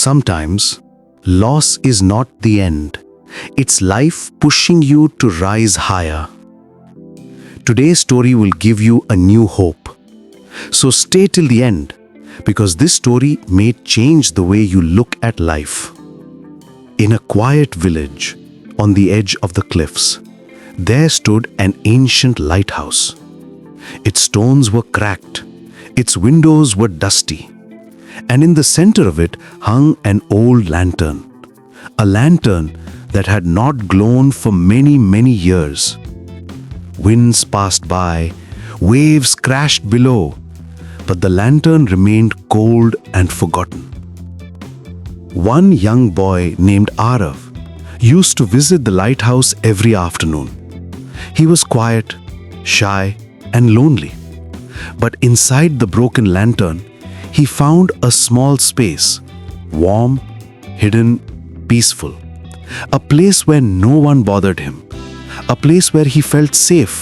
Sometimes, loss is not the end. It's life pushing you to rise higher. Today's story will give you a new hope. So stay till the end, because this story may change the way you look at life. In a quiet village, on the edge of the cliffs, there stood an ancient lighthouse. Its stones were cracked, its windows were dusty, and in the center of it hung an old lantern. A lantern that had not glowed for many, many years. Winds passed by, waves crashed below, but the lantern remained cold and forgotten. One young boy named Aarav used to visit the lighthouse every afternoon. He was quiet, shy, and lonely. But inside the broken lantern, he found a small space, warm, hidden, peaceful. A place where no one bothered him. A place where he felt safe.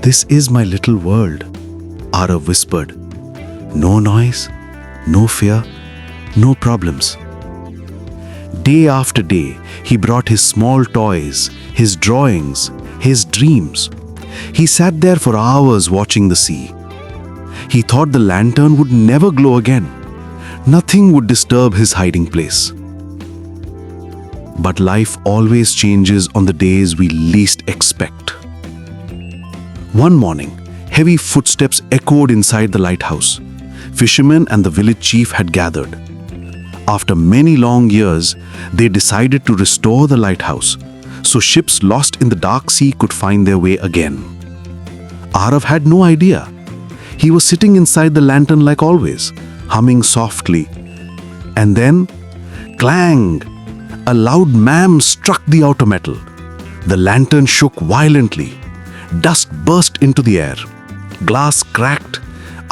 "This is my little world," Aarav whispered. "No noise, no fear, no problems." Day after day, he brought his small toys, his drawings, his dreams. He sat there for hours watching the sea. He thought the lantern would never glow again. Nothing would disturb his hiding place. But life always changes on the days we least expect. One morning, heavy footsteps echoed inside the lighthouse. Fishermen and the village chief had gathered. After many long years, they decided to restore the lighthouse so ships lost in the dark sea could find their way again. Aarav had no idea. He was sitting inside the lantern like always, humming softly. And then, clang! A loud mam struck the outer metal. The lantern shook violently. Dust burst into the air. Glass cracked.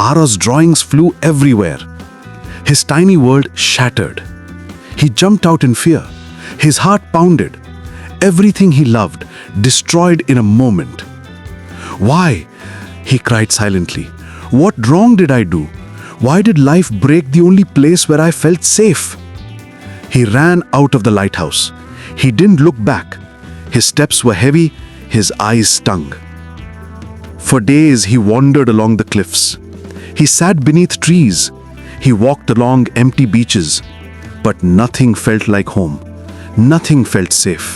Aarav's drawings flew everywhere. His tiny world shattered. He jumped out in fear. His heart pounded. Everything he loved destroyed in a moment. "Why?" he cried silently. "What wrong did I do? Why did life break the only place where I felt safe?" He ran out of the lighthouse. He didn't look back. His steps were heavy, his eyes stung. For days he wandered along the cliffs. He sat beneath trees. He walked along empty beaches. But nothing felt like home. Nothing felt safe.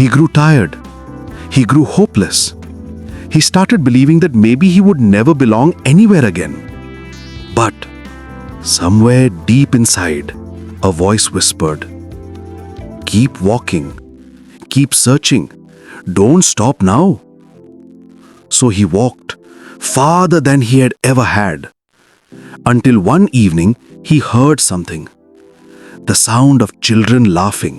He grew tired. He grew hopeless. He started believing that maybe he would never belong anywhere again. But somewhere deep inside, a voice whispered, "Keep walking. Keep searching. Don't stop now." So he walked farther than he had ever had. Until one evening, he heard something. The sound of children laughing.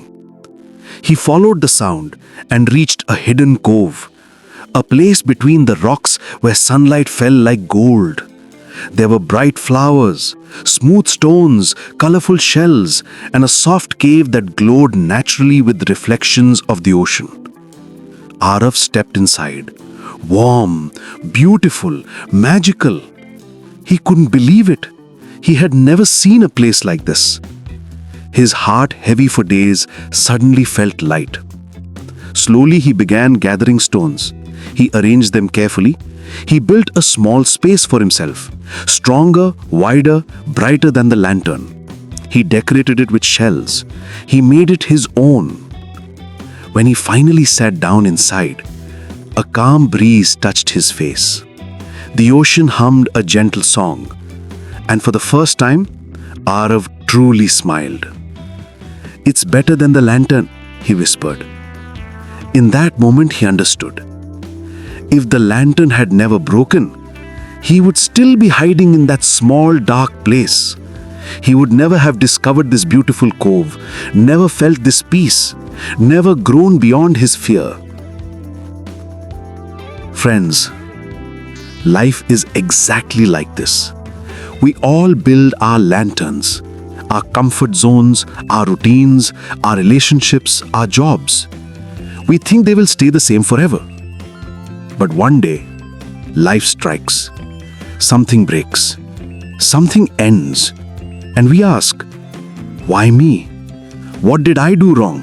He followed the sound and reached a hidden cove, a place between the rocks where sunlight fell like gold. There were bright flowers, smooth stones, colorful shells, and a soft cave that glowed naturally with reflections of the ocean. Aarav stepped inside. Warm, beautiful, magical. He couldn't believe it. He had never seen a place like this. His heart, heavy for days, suddenly felt light. Slowly he began gathering stones. He arranged them carefully. He built a small space for himself, stronger, wider, brighter than the lantern. He decorated it with shells. He made it his own. When he finally sat down inside, a calm breeze touched his face. The ocean hummed a gentle song. And for the first time, Aarav truly smiled. "It's better than the lantern," he whispered. In that moment, he understood. If the lantern had never broken, he would still be hiding in that small, dark place. He would never have discovered this beautiful cove, never felt this peace, never grown beyond his fear. Friends, life is exactly like this. We all build our lanterns, our comfort zones, our routines, our relationships, our jobs. We think they will stay the same forever. But one day, life strikes. Something breaks. Something ends. And we ask, Why me? What did I do wrong?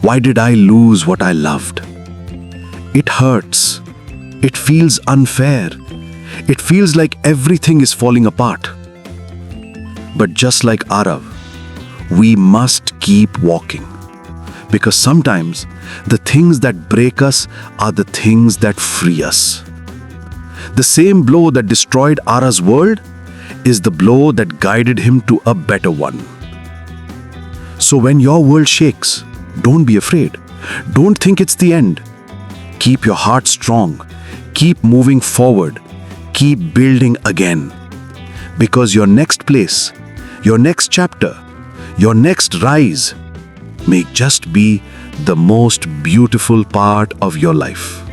Why did I lose what I loved? It hurts. It feels unfair. It feels like everything is falling apart. But just like Aarav, we must keep walking. Because sometimes the things that break us are the things that free us. The same blow that destroyed Aarav's world is the blow that guided him to a better one. So when your world shakes, don't be afraid. Don't think it's the end. Keep your heart strong. Keep moving forward. Keep building again. Because your next place, your next chapter, your next rise may just be the most beautiful part of your life.